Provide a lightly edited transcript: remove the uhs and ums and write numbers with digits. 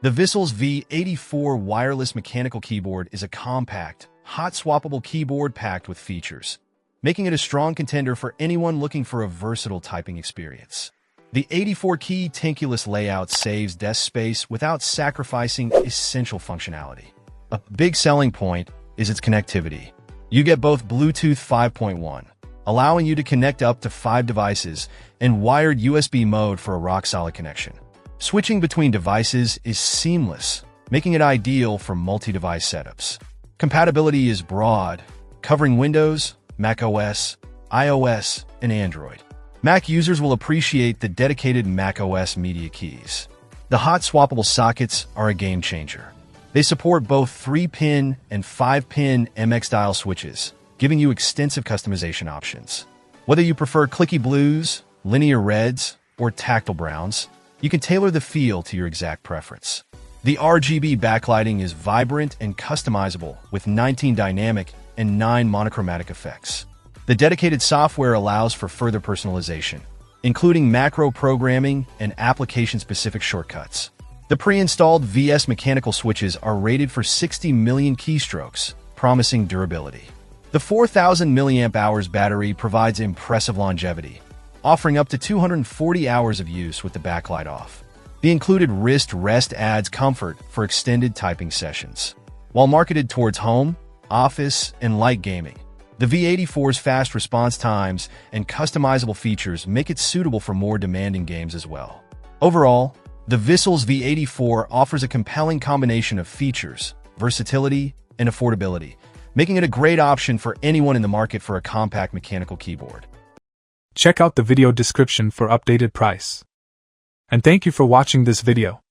The Vissles V84 wireless mechanical keyboard is a compact, hot-swappable keyboard packed with features, making it a strong contender for anyone looking for a versatile typing experience. The 84-key tankulus layout saves desk space without sacrificing essential functionality. A big selling point is its connectivity. You get both Bluetooth 5.1, allowing you to connect up to 5 devices, and wired USB mode for a rock-solid connection. Switching between devices is seamless, making it ideal for multi-device setups. Compatibility is broad, covering Windows, macOS, iOS, and Android. Mac users will appreciate the dedicated macOS media keys. The hot swappable sockets are a game changer. They support both 3-pin and 5-pin MX dial switches, giving you extensive customization options. Whether you prefer clicky blues, linear reds, or tactile browns, you can tailor the feel to your exact preference. The RGB backlighting is vibrant and customizable with 19 dynamic and 9 monochromatic effects. The dedicated software allows for further personalization, including macro programming and application-specific shortcuts. The pre-installed VS mechanical switches are rated for 60 million keystrokes, promising durability. The 4,000 mAh battery provides impressive longevity, offering up to 240 hours of use with the backlight off. The included wrist rest adds comfort for extended typing sessions. While marketed towards home, office, and light gaming, the V84's fast response times and customizable features make it suitable for more demanding games as well. Overall, the Vissles V84 offers a compelling combination of features, versatility, and affordability, making it a great option for anyone in the market for a compact mechanical keyboard. Check out the video description for updated price. And thank you for watching this video.